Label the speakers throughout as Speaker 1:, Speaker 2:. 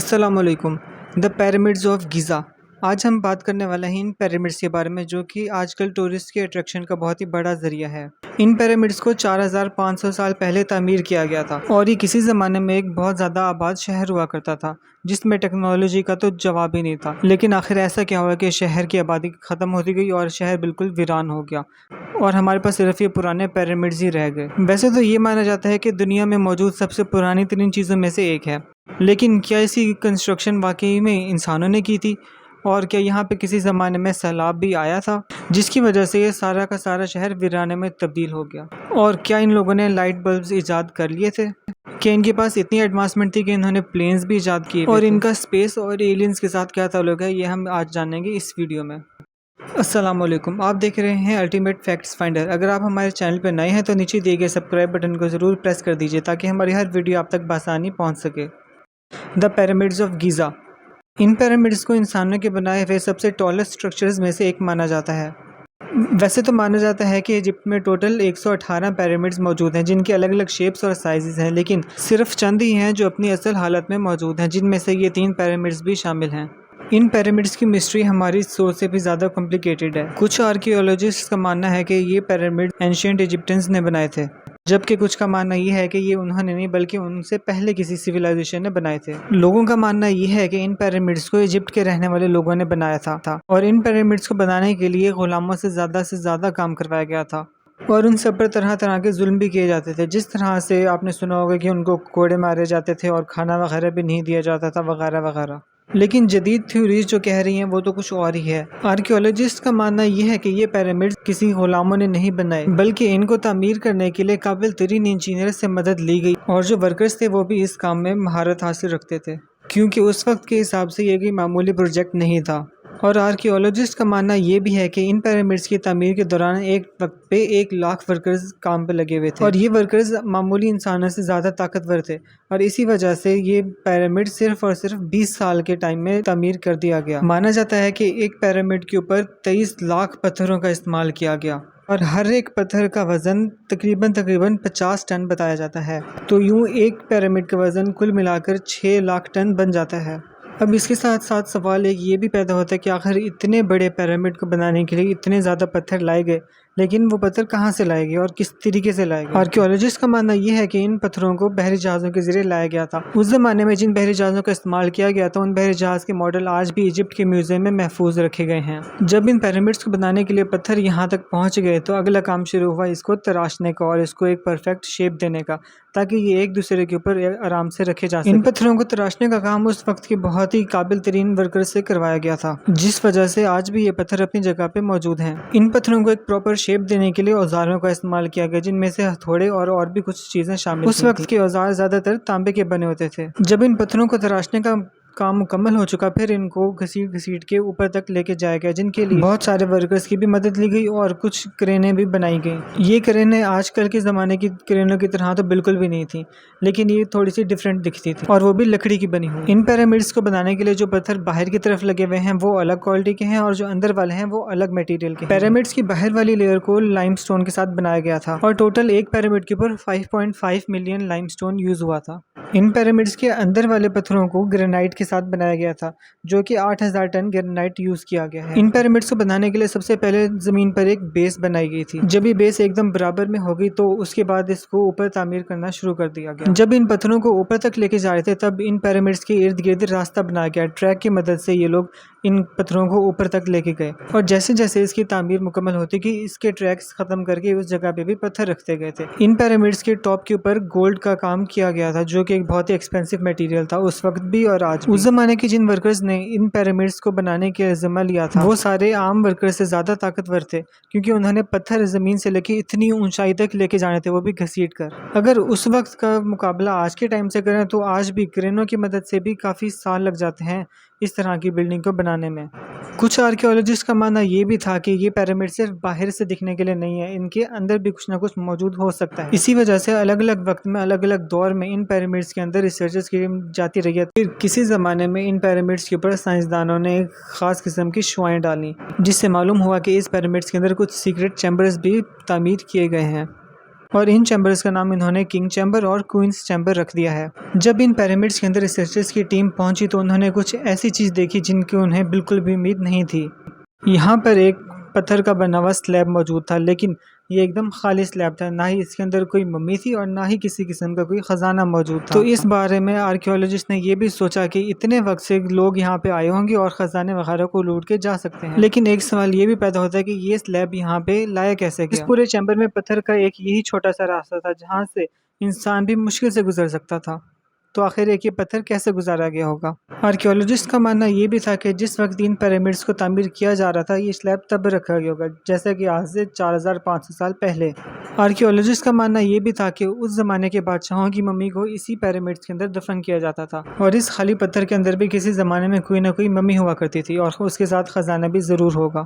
Speaker 1: السلام علیکم۔ دا pyramids of گیزا۔ آج ہم بات کرنے والے ہیں ان پیرامڈز کے بارے میں جو کہ آج کل ٹورسٹ کے اٹریکشن کا بہت ہی بڑا ذریعہ ہے۔ ان پیرامڈز کو 4500 سال پہلے تعمیر کیا گیا تھا اور یہ کسی زمانے میں ایک بہت زیادہ آباد شہر ہوا کرتا تھا جس میں ٹیکنالوجی کا تو جواب ہی نہیں تھا۔ لیکن آخر ایسا کیا ہوا کہ شہر کی آبادی ختم ہوتی گئی اور شہر بالکل ویران ہو گیا اور ہمارے پاس صرف یہ پرانے پیرامڈز ہی رہ گئے۔ ویسے تو یہ مانا جاتا ہے کہ دنیا میں موجود سب سے پرانی ترین چیزوں میں سے ایک ہے، لیکن کیا اسی کنسٹرکشن واقعی میں انسانوں نے کی تھی؟ اور کیا یہاں پہ کسی زمانے میں سیلاب بھی آیا تھا جس کی وجہ سے یہ سارا کا سارا شہر ویرانے میں تبدیل ہو گیا؟ اور کیا ان لوگوں نے لائٹ بلبز ایجاد کر لیے تھے؟ کہ ان کے پاس اتنی ایڈوانسمنٹ تھی کہ انہوں نے پلینز بھی ایجاد کیے اور ان کا اسپیس اور ایلینز کے ساتھ کیا تعلق ہے، یہ ہم آج جانیں گے اس ویڈیو میں۔ السلام علیکم، آپ دیکھ رہے ہیں الٹیمیٹ فیکٹس فائنڈر۔ اگر آپ ہمارے چینل پہ نئے ہیں تو نیچے دیے گئے سبسکرائب بٹن کو ضرور پریس کر دیجیے تاکہ ہماری ہر ویڈیو آپ تک بآسانی پہنچ سکے۔ دا پیرامڈز آف گیزا۔ ان پیرامڈز کو انسانوں کے بنائے ہوئے سب سے ٹالسٹ اسٹرکچرز میں سے ایک مانا جاتا ہے۔ ویسے تو مانا جاتا ہے کہ ایجپٹ میں ٹوٹل 118 پیرامڈز موجود ہیں جن کے الگ الگ شیپس اور سائزز ہیں، لیکن صرف چند ہی ہیں جو اپنی اصل حالت میں موجود ہیں، جن میں سے یہ 3 پیرامڈز بھی شامل ہیں۔ ان پیرامڈز کی مسٹری ہماری سوچ سے بھی زیادہ کمپلیکیٹڈ ہے۔ کچھ آرکیولوجسٹس کا ماننا ہے کہ یہ پیرامڈ اینشینٹ ایجپٹنز نے بنائے تھے، جبکہ کچھ کا ماننا یہ ہے کہ یہ انہوں نے نہیں بلکہ ان سے پہلے کسی سویلائزیشن نے بنائے تھے۔ لوگوں کا ماننا یہ ہے کہ ان پیرامڈز کو ایجپٹ کے رہنے والے لوگوں نے بنایا تھا اور ان پیرامڈز کو بنانے کے لیے غلاموں سے زیادہ کام کروایا گیا تھا اور ان سب پر طرح طرح کے ظلم بھی کیے جاتے تھے، جس طرح سے آپ نے سنا ہوگا کہ ان کو کوڑے مارے جاتے تھے اور کھانا وغیرہ بھی نہیں دیا جاتا تھا وغیرہ وغیرہ۔ لیکن جدید تھیوریز جو کہہ رہی ہیں وہ تو کچھ اور ہی ہے۔ آرکیولوجسٹ کا ماننا یہ ہے کہ یہ پیرامڈز کسی غلاموں نے نہیں بنائے بلکہ ان کو تعمیر کرنے کے لیے قابل ترین انجینئر سے مدد لی گئی اور جو ورکرز تھے وہ بھی اس کام میں مہارت حاصل رکھتے تھے، کیونکہ اس وقت کے حساب سے یہ کوئی معمولی پروجیکٹ نہیں تھا۔ اور آرکیولوجسٹ کا ماننا یہ بھی ہے کہ ان پیرامڈز کی تعمیر کے دوران ایک وقت پہ 1 لاکھ ورکرز کام پہ لگے ہوئے تھے اور یہ ورکرز معمولی انسانوں سے زیادہ طاقتور تھے اور اسی وجہ سے یہ پیرامڈ صرف اور صرف 20 سال کے ٹائم میں تعمیر کر دیا گیا۔ مانا جاتا ہے کہ ایک پیرامڈ کے اوپر 23 لاکھ پتھروں کا استعمال کیا گیا اور ہر ایک پتھر کا وزن تقریباً 50 ٹن بتایا جاتا ہے، تو یوں ایک پیرامڈ کا وزن کل ملا کر 6 لاکھ ٹن بن جاتا ہے۔ اب اس کے ساتھ ساتھ سوال ایک یہ بھی پیدا ہوتا ہے کہ آخر اتنے بڑے پیرامڈ کو بنانے کے لیے اتنے زیادہ پتھر لائے گئے، لیکن وہ پتھر کہاں سے لائے گئے اور کس طریقے سے لائے گئے؟ آرکیولوجسٹ کا ماننا یہ ہے کہ ان پتھروں کو بحری جہازوں کے ذریعے لایا گیا تھا۔ اس زمانے میں جن بحری جہازوں کا استعمال کیا گیا تھا ان بحری جہاز کے ماڈل آج بھی ایجپٹ کے میوزیم میں محفوظ رکھے گئے ہیں۔ جب ان پیرامڈز کو بنانے کے لیے پتھر یہاں تک پہنچ گئے تو اگلا کام شروع ہوا اس کو تراشنے کا اور اس کو ایک پرفیکٹ شیپ دینے کا تاکہ یہ ایک دوسرے کے اوپر آرام سے رکھے جا سکیں۔ ان پتھروں کو تراشنے کا کام اس وقت کے بہت ہی قابل ترین ورکر سے کروایا گیا تھا، جس وجہ سے آج بھی یہ پتھر اپنی جگہ پہ موجود ہیں۔ ان پتھروں کو ایک پراپر شیپ دینے کے لیے اوزاروں کا استعمال کیا گیا جن میں سے ہتھوڑے اور بھی کچھ چیزیں شامل تھیں۔ اس وقت کے اوزار زیادہ تر تانبے کے بنے ہوتے تھے۔ جب ان پتھروں کو تراشنے کا کام مکمل ہو چکا پھر ان کو گھسیٹ کے اوپر تک لے کے جایا گیا، جن کے لیے بہت سارے ورکرز کی بھی مدد لی گئی اور کچھ کرینیں بھی بنائی گئیں۔ یہ کرینیں آج کل کے زمانے کی کرینوں کی طرح تو بالکل بھی نہیں تھیں، لیکن یہ تھوڑی سی ڈفرینٹ دکھتی تھی اور وہ بھی لکڑی کی بنی ہوئی۔ ان پیرامڈز کو بنانے کے لیے جو پتھر باہر کی طرف لگے ہوئے ہیں وہ الگ کوالٹی کے ہیں اور جو اندر والے ہیں وہ الگ میٹیریل کے ہیں۔ پیرامڈز کی باہر والی لیئر کو لائم سٹون کے ساتھ بنایا گیا تھا اور ٹوٹل ایک پیرامڈ کے اوپر 5.5 ملین لائم سٹون یوز ہوا تھا۔ ان پیرامڈز کے اندر والے پتھروں کو گرینائٹ کے ساتھ بنایا گیا تھا جو کہ 8000 ٹن گرینائٹ یوز کیا گیا ہے۔ ان پیرامڈز کو بنانے کے لیے سب سے پہلے زمین پر ایک بیس بنائی گئی تھی۔ جب یہ بیس ایک دم برابر میں ہو گئی تو اس کے بعد اس کو اوپر تعمیر کرنا شروع کر دیا گیا۔ جب ان پتھروں کو اوپر تک لے کے جا رہے تھے تب ان پیرامڈز کے ارد گرد راستہ بنایا گیا، ٹریک کی مدد سے یہ لوگ ان پتھروں کو اوپر تک لے کے گئے اور جیسے جیسے اس کی تعمیر مکمل ہوتی گئی اس کے ٹریکس ختم کر کے اس جگہ پہ بھی پتھر رکھتے گئے تھے۔ ان پیرامڈز کے ٹاپ کے اوپر گولڈ کا کام کیا گیا تھا جو کہ ایک بہت ہی ایکسپینسو میٹیریل تھا اس وقت بھی اور آج بھی۔ اس زمانے کے جن ورکرز نے ان پیرامڈز کو بنانے کے ذمہ لیا تھا وہ سارے عام ورکرز سے زیادہ طاقتور تھے کیونکہ انہوں نے پتھر زمین سے لے کے اتنی اونچائی تک لے کے جانے تھے، وہ بھی گھسیٹ کر۔ اگر اس وقت کا مقابلہ آج کے ٹائم سے کریں تو آج بھی کرینوں کی مدد سے بھی کافی سال لگ جاتے ہیں اس طرح کی بلڈنگ کو بنانے میں۔ کچھ آرکیولوجسٹ کا ماننا یہ بھی تھا کہ یہ پیرامڈ صرف باہر سے دکھنے کے لیے نہیں ہے، ان کے اندر بھی کچھ نہ کچھ موجود ہو سکتا ہے۔ اسی وجہ سے الگ الگ وقت میں الگ الگ دور میں ان پیرامڈز کے اندر ریسرچز کی جاتی رہی ہے۔ پھر کسی زمانے میں ان پیرامڈز کے اوپر سائنسدانوں نے ایک خاص قسم کی شعاعیں ڈالیں جس سے معلوم ہوا کہ اس پیرامڈز کے اندر کچھ سیکرٹ چیمبرز بھی تعمیر کیے گئے ہیں۔ اور ان چیمبرز کا نام انہوں نے کنگ چیمبر اور کوئنس چیمبر رکھ دیا ہے۔ جب ان پیرامڈس کے اندر ریسرچرز کی ٹیم پہنچی تو انہوں نے کچھ ایسی چیز دیکھی جن کی انہیں بالکل بھی امید نہیں تھی۔ یہاں پر ایک پتھر کا بنا ہوا سلیب موجود تھا، لیکن یہ ایک دم خالی سلیب تھا، نہ ہی اس کے اندر کوئی ممی تھی اور نہ ہی کسی قسم کا کوئی خزانہ موجود تھا۔ تو اس بارے میں آرکیولوجسٹ نے یہ بھی سوچا کہ اتنے وقت سے لوگ یہاں پہ آئے ہوں گے اور خزانے وغیرہ کو لوٹ کے جا سکتے ہیں، لیکن ایک سوال یہ بھی پیدا ہوتا ہے کہ یہ سلیب یہاں پہ لایا کیسے گیا؟ اس پورے چیمبر میں پتھر کا ایک یہی چھوٹا سا راستہ تھا جہاں سے انسان بھی مشکل سے گزر سکتا تھا، تو آخر ایک یہ پتھر کیسے گزارا گیا ہوگا؟ آرکیولوجسٹ کا ماننا یہ بھی تھا کہ جس وقت ان پیرامڈس کو تعمیر کیا جا رہا تھا یہ سلیب تب رکھا گیا ہوگا جیسا کہ آج سے 4500 سال پہلے۔ آرکیولوجسٹ کا ماننا یہ بھی تھا کہ اس زمانے کے بادشاہوں کی ممی کو اسی پیرامڈس کے اندر دفن کیا جاتا تھا، اور اس خالی پتھر کے اندر بھی کسی زمانے میں کوئی نہ کوئی ممی ہوا کرتی تھی اور اس کے ساتھ خزانہ بھی ضرور ہوگا۔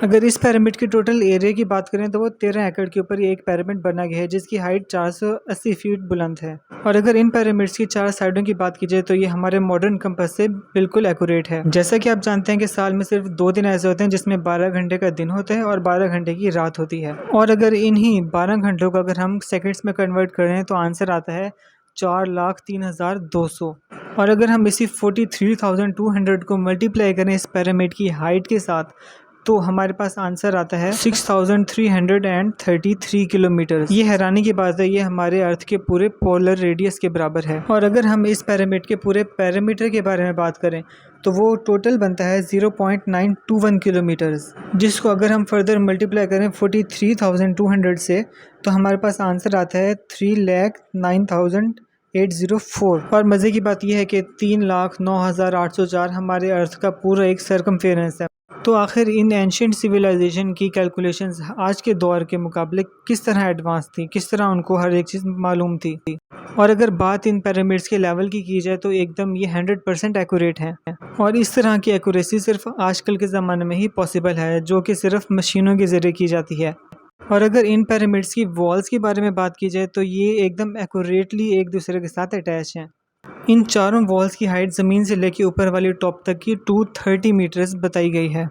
Speaker 1: اگر اس پیرامڈ کے ٹوٹل ایریا کی بات کریں تو وہ 13 ایکڑ کے اوپر ایک پیرامڈ بنا گیا ہے جس کی ہائٹ 480 فیٹ بلند ہے، اور اگر ان پیرامڈس کی 4 سائڈوں کی بات کی جائے تو یہ ہمارے ماڈرن کمپس سے بالکل ایکوریٹ ہے۔ جیسا کہ آپ جانتے ہیں کہ سال میں صرف 2 دن ایسے ہوتے ہیں جس میں 12 گھنٹے کا دن ہوتا ہے اور 12 گھنٹے کی رات ہوتی ہے، اور اگر انہی 12 گھنٹوں کو اگر ہم سیکنڈز میں کنورٹ کریں تو آنسر آتا ہے 4,03,200، اور اگر ہم اسی 43,200 کو ملٹیپلائی کریں اس پیرامڈ کی ہائٹ کے ساتھ تو ہمارے پاس آنسر آتا ہے 6,333 کلومیٹر۔ یہ حیرانی کی بات ہے، یہ ہمارے ارتھ کے پورے پولر ریڈیس کے برابر ہے، اور اگر ہم اس پیرامڈ کے پورے پیرامیٹر کے بارے میں بات کریں تو وہ ٹوٹل بنتا ہے 0.921 کلومیٹرز، جس کو اگر ہم فردر ملٹیپلائی کریں 43,200 سے تو ہمارے پاس آنسر آتا ہے 3,09,804۔ اور مزے کی بات یہ ہے کہ 3,09,804 ہمارے ارتھ کا پورا ایک سرکمفیرنس ہے۔ تو آخر ان اینشینٹ سویلائزیشن کی کیلکولیشنز آج کے دور کے مقابلے کس طرح ایڈوانس تھی، کس طرح ان کو ہر ایک چیز معلوم تھی، اور اگر بات ان پیرامڈس کے لیول کی جائے تو ایک دم یہ 100% ایکوریٹ ہے، اور اس طرح کی ایکوریسی صرف آج کل کے زمانے میں ہی پاسبل ہے جو کہ صرف مشینوں کے ذریعے کی جاتی ہے۔ اور اگر ان پیرامڈس کی والز کے بارے میں بات کی جائے تو یہ ایک دم ایکوریٹلی ایک دوسرے کے ساتھ اٹیچ ہیں۔ ان چاروں والز کی ہائٹ زمین سے لے کے اوپر والی ٹاپ تک کی 230 میٹرز بتائی گئی ہے۔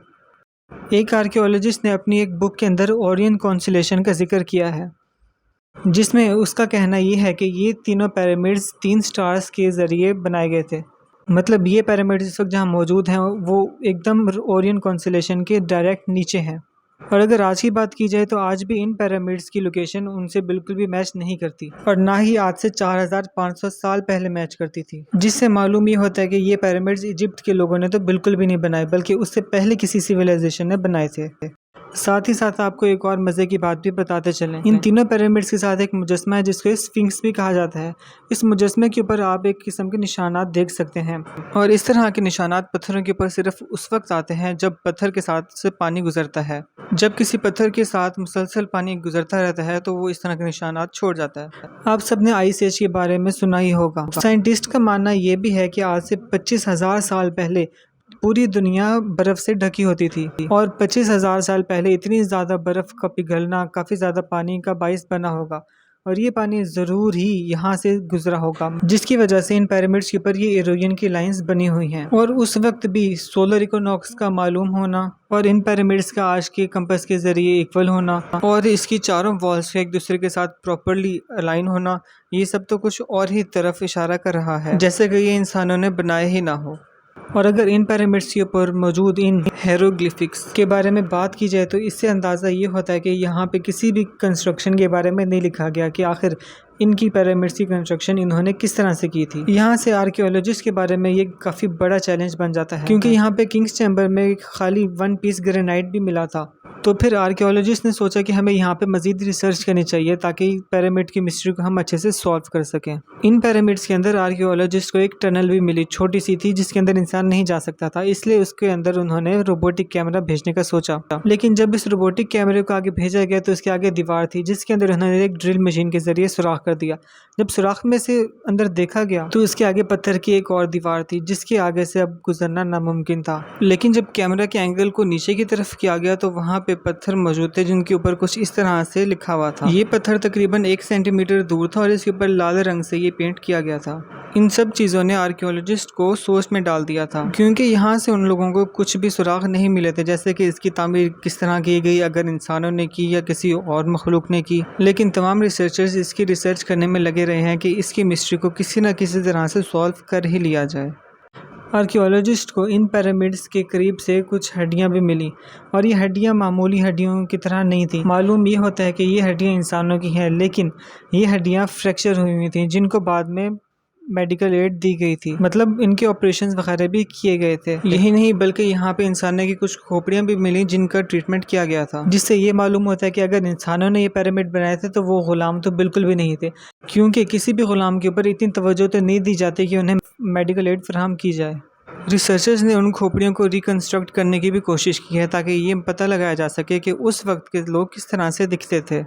Speaker 1: ایک آرکیولوجسٹ نے اپنی ایک بک کے اندر اورین کانسلیشن کا ذکر کیا ہے، جس میں اس کا کہنا یہ ہے کہ یہ تینوں پیرامڈز 3 سٹارز کے ذریعے بنائے گئے تھے، مطلب یہ پیرامڈز اس وقت جہاں موجود ہیں وہ ایک دم اورین کانسلیشن کے ڈائریکٹ نیچے ہیں۔ اور اگر آج کی بات کی جائے تو آج بھی ان پیرامڈس کی لوکیشن ان سے بالکل بھی میچ نہیں کرتی، اور نہ ہی آج سے 4500 سال پہلے میچ کرتی تھی، جس سے معلوم یہ ہوتا ہے کہ یہ پیرامڈس ایجپٹ کے لوگوں نے تو بالکل بھی نہیں بنائے بلکہ اس سے پہلے کسی سویلائزیشن نے بنائے تھے۔ ساتھ ہی ساتھ آپ کو ایک اور مزے کی بات بھی بتاتے چلیں، ان تینوں پیرامڈس کے ساتھ ایک مجسمہ ہے جس کو اسفنکس بھی کہا جاتا ہے۔ اس مجسمے کے اوپر آپ ایک قسم کے نشانات دیکھ سکتے ہیں، اور اس طرح کے نشانات پتھروں کے اوپر صرف اس وقت آتے ہیں جب پتھر کے ساتھ سے پانی گزرتا ہے۔ جب کسی پتھر کے ساتھ مسلسل پانی گزرتا رہتا ہے تو وہ اس طرح کے نشانات چھوڑ جاتا ہے۔ آپ سب نے آئس ایج کے بارے میں سنا ہی ہوگا۔ سائنٹسٹ کا ماننا یہ بھی ہے کہ آج سے 25,000 سال پہلے پوری دنیا برف سے ڈھکی ہوتی تھی، اور 25,000 سال پہلے اتنی زیادہ برف کا پگھلنا کافی زیادہ پانی کا باعث بنا ہوگا، اور یہ پانی ضرور ہی یہاں سے گزرا ہوگا، جس کی وجہ سے ان پیرامڈس کے اوپر یہ ایروجن کی لائنز بنی ہوئی ہیں۔ اور اس وقت بھی سولر ایکونوکس کا معلوم ہونا اور ان پیرامڈس کا آج کے کمپس کے ذریعے ایکول ہونا اور اس کی چاروں والز ایک دوسرے کے ساتھ پراپرلی الائن ہونا، یہ سب تو کچھ اور ہی طرف اشارہ کر رہا ہے، جیسے کہ یہ انسانوں نے بنائے ہی نہ ہو۔ اور اگر ان پیرامڈس کے اوپر موجود ان ہیروگلیفکس کے بارے میں بات کی جائے تو اس سے اندازہ یہ ہوتا ہے کہ یہاں پہ کسی بھی کنسٹرکشن کے بارے میں نہیں لکھا گیا کہ آخر ان کی پیرامڈس کی کنسٹرکشن انہوں نے کس طرح سے کی تھی۔ یہاں سے آرکیولوجسٹ کے بارے میں یہ کافی بڑا چیلنج بن جاتا ہے، کیونکہ یہاں پہ کنگز چیمبر میں خالی 1 پیس گرینائٹ بھی ملا تھا، تو پھر آرکیولوجسٹ نے سوچا کہ ہمیں یہاں پہ مزید ریسرچ کرنی چاہیے تاکہ پیرامڈ کی مسٹری کو ہم اچھے سے سالو کر سکیں۔ ان پیرامڈس کے اندر آرکیولوجسٹ کو ایک ٹنل بھی ملی، چھوٹی سی تھی جس کے اندر انسان نہیں جا سکتا تھا، اس لیے اس کے اندر انہوں نے روبوٹک کیمرہ بھیجنے کا سوچا، لیکن جب اس روبوٹک کیمرے کو آگے بھیجا گیا تو اس کے آگے دیوار تھی جس کے اندر انہوں نے ایک ڈرل مشین کے ذریعے سوراخ کر دیا۔ جب سوراخ میں سے اندر دیکھا گیا تو اس کے آگے پتھر کی ایک اور دیوار تھی جس کے آگے سے اب گزرنا ناممکن تھا، لیکن جب کیمرہ کے اینگل کو نیچے کی طرف کیا گیا تو وہاں پہ پتھر موجود تھے جن کے اوپر کچھ اس طرح سے لکھا ہوا تھا۔ یہ پتھر تقریباً 1 سینٹی میٹر دور تھا اور اس کے اوپر لال رنگ سے یہ پینٹ کیا گیا تھا۔ ان سب چیزوں نے آرکیولوجسٹ کو سوچ میں ڈال دیا تھا، کیونکہ یہاں سے ان لوگوں کو کچھ بھی سراغ نہیں ملے تھے، جیسے کہ اس کی تعمیر کس طرح کی گئی، اگر انسانوں نے کی یا کسی اور مخلوق نے کی۔ لیکن تمام ریسرچرز اس کی ریسرچ کرنے میں لگے رہے ہیں کہ اس کی مسٹری کو کسی نہ کسی طرح سے سالو کر ہی لیا جائے۔ آرکیولوجسٹ کو ان پیرامڈس کے قریب سے کچھ ہڈیاں بھی ملی، اور یہ ہڈیاں معمولی ہڈیوں کی طرح نہیں تھیں۔ معلوم یہ ہوتا ہے کہ یہ ہڈیاں انسانوں کی ہیں، لیکن یہ ہڈیاں فریکچر ہوئی ہوئی تھیں جن کو بعد میں میڈیکل ایڈ دی گئی تھی، مطلب ان کے آپریشنز وغیرہ بھی کیے گئے تھے۔ یہی نہیں بلکہ یہاں پہ انسانوں کی کچھ کھوپڑیاں بھی ملی جن کا ٹریٹمنٹ کیا گیا تھا، جس سے یہ معلوم ہوتا ہے کہ اگر انسانوں نے یہ پیرامڈ بنائے تھے تو وہ غلام تو بالکل بھی نہیں تھے، کیونکہ کسی بھی غلام کے اوپر اتنی توجہ تو نہیں دی جاتی کہ انہیں میڈیکل ایڈ فراہم کی جائے۔ ریسرچرز نے ان کھوپڑیوں کو ریکنسٹرکٹ کرنے کی بھی کوشش کی ہے تاکہ یہ پتہ لگایا جا سکے کہ اس وقت کے لوگ کس طرح سے دکھتے تھے۔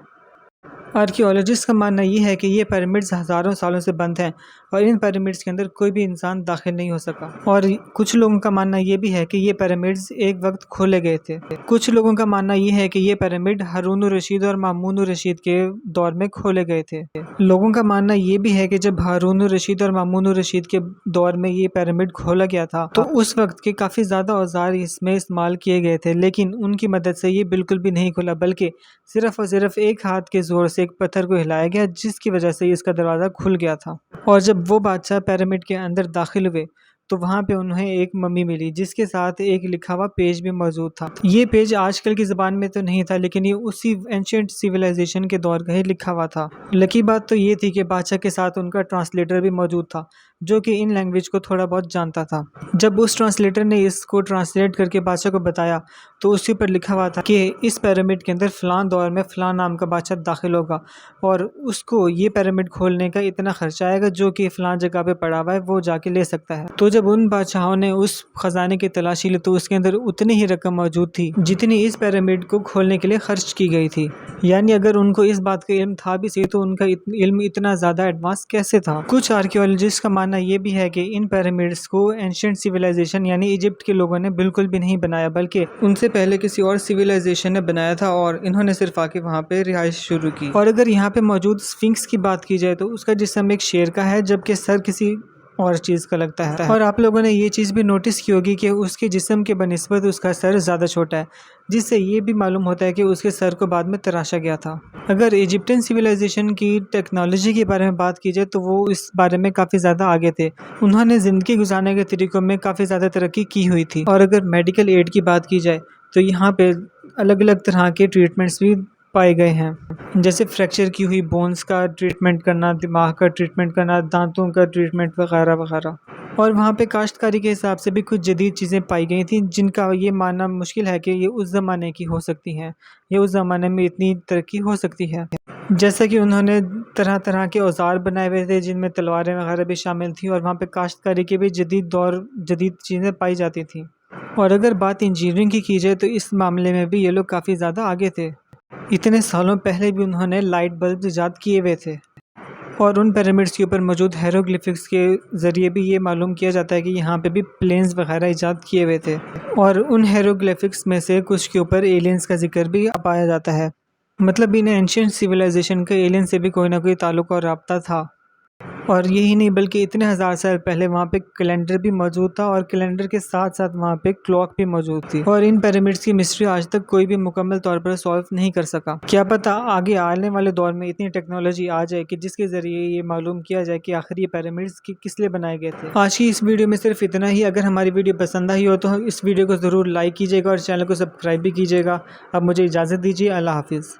Speaker 1: آرکیولوجسٹ کا ماننا یہ ہے کہ یہ پیرامڈز ہزاروں سالوں سے بند ہیں اور ان پیرامڈز کے اندر کوئی بھی انسان داخل نہیں ہو سکا، اور کچھ لوگوں کا ماننا یہ بھی ہے کہ یہ پیرامڈز ایک وقت کھولے گئے تھے۔ کچھ لوگوں کا ماننا یہ ہے کہ یہ پیرامڈ ہارون الرشید اور مامون الرشید کے دور میں کھولے گئے تھے۔ لوگوں کا ماننا یہ بھی ہے کہ جب ہارون الرشید اور مامون الرشید کے دور میں یہ پیرامڈ کھولا گیا تھا تو اس وقت کے کافی زیادہ اوزار اس میں استعمال کیے گئے تھے، لیکن ان کی مدد سے یہ بالکل بھی نہیں کھلا، بلکہ صرف اور صرف ایک ہاتھ کے زور سے ایک پتھر کو ہلایا گیا جس کی وجہ سے اس کا دروازہ کھل گیا تھا۔ اور جب وہ بادشاہ پیرامڈ کے اندر داخل ہوئے تو وہاں پہ انہیں ایک ممی ملی جس کے ساتھ ایک لکھا ہوا پیج بھی موجود تھا۔ یہ پیج آج کل کی زبان میں تو نہیں تھا، لیکن یہ اسی اینشینٹ سیویلائزیشن کے دور کا ہی لکھا ہوا تھا۔ لکی بات تو یہ تھی کہ بادشاہ کے ساتھ ان کا ٹرانسلیٹر بھی موجود تھا جو کہ ان لینگویج کو تھوڑا بہت جانتا تھا۔ جب اس ٹرانسلیٹر نے اس کو ٹرانسلیٹ کر کے بادشاہ کو بتایا تو اس کے اوپر لکھا ہوا تھا کہ اس پیرامڈ کے اندر فلاں دور میں فلاں نام کا بادشاہ داخل ہوگا اور اس کو یہ پیرامڈ کھولنے کا اتنا خرچہ آئے گا جو کہ فلاں جگہ پہ پڑا ہوا ہے، وہ جا کے لے سکتا ہے۔ تو جب ان بادشاہوں نے اس خزانے کی تلاشی لی تو اس کے اندر اتنی ہی رقم موجود تھی جتنی اس پیرامڈ کو کھولنے کے لیے خرچ کی گئی تھی، یعنی اگر ان کو اس بات کا علم تھا بھی صحیح تو ان کا علم اتنا زیادہ ایڈوانس کیسے تھا۔ کچھ آرکیولوجسٹ کا ماننا یہ بھی ہے کہ ان پیرامڈس کو اینشینٹ سیویلائزیشن یعنی ایجپٹ کے لوگوں نے بالکل بھی نہیں بنایا، بلکہ ان سے پہلے کسی اور سیویلائزیشن نے بنایا تھا اور انہوں نے صرف آ کے وہاں پہ رہائش شروع کی۔ اور اگر یہاں پہ موجود اسفنکس کی بات کی جائے تو اس کا جسم ایک شیر کا ہے جبکہ سر کسی اور چیز کا لگتا ہے، اور آپ لوگوں نے یہ چیز بھی نوٹس کی ہوگی کہ اس کے جسم کے بنسبت اس کا سر زیادہ چھوٹا ہے، جس سے یہ بھی معلوم ہوتا ہے کہ اس کے سر کو بعد میں تراشا گیا تھا۔ اگر ایجپٹین سیویلائزیشن کی ٹیکنالوجی کے بارے میں بات کی جائے تو وہ اس بارے میں کافی زیادہ آگے تھے، انہوں نے زندگی گزارنے کے طریقوں میں کافی زیادہ ترقی کی ہوئی تھی۔ اور اگر میڈیکل ایڈ کی بات کی جائے تو یہاں پہ الگ الگ طرح کے ٹریٹمنٹس بھی پائے گئے ہیں، جیسے فریکچر کی ہوئی بونز کا ٹریٹمنٹ کرنا، دماغ کا ٹریٹمنٹ کرنا، دانتوں کا ٹریٹمنٹ وغیرہ وغیرہ۔ اور وہاں پہ کاشتکاری کے حساب سے بھی کچھ جدید چیزیں پائی گئی تھیں جن کا یہ ماننا مشکل ہے کہ یہ اس زمانے کی ہو سکتی ہیں، یہ اس زمانے میں اتنی ترقی ہو سکتی ہے۔ جیسا کہ انہوں نے طرح طرح کے اوزار بنائے ہوئے تھے جن میں تلواریں وغیرہ بھی شامل تھیں، اور وہاں پہ کاشتکاری کی بھی جدید چیزیں پائی جاتی تھیں۔ اور اگر بات انجینئرنگ کی جائے تو اس معاملے میں بھی یہ لوگ کافی زیادہ آگے تھے، اتنے سالوں پہلے بھی انہوں نے لائٹ بلب ایجاد کیے ہوئے تھے۔ اور ان پیرامڈس کے اوپر موجود ہیروگلیفکس کے ذریعے بھی یہ معلوم کیا جاتا ہے کہ یہاں پہ بھی پلینز وغیرہ ایجاد کیے ہوئے تھے، اور ان ہیروگلیفکس میں سے کچھ کے اوپر ایلینز کا ذکر بھی پایا جاتا ہے، مطلب ان اینشینٹ سیویلائزیشن کا ایلین سے بھی کوئی نہ کوئی تعلق اور رابطہ تھا۔ اور یہی نہیں بلکہ اتنے ہزار سال پہلے وہاں پہ کیلنڈر بھی موجود تھا، اور کیلنڈر کے ساتھ ساتھ وہاں پہ کلاک بھی موجود تھی، اور ان پیرامڈس کی مسٹری آج تک کوئی بھی مکمل طور پر سالو نہیں کر سکا۔ کیا پتہ آگے آنے والے دور میں اتنی ٹیکنالوجی آ جائے کہ جس کے ذریعے یہ معلوم کیا جائے کہ آخر یہ پیرامڈس کس لیے بنائے گئے تھے۔ آج کی اس ویڈیو میں صرف اتنا ہی۔ اگر ہماری ویڈیو پسند آئی ہو تو اس ویڈیو کو ضرور لائک کیجیے گا اور چینل کو سبسکرائب بھی کیجیے گا۔ اب مجھے اجازت دیجیے، اللہ حافظ۔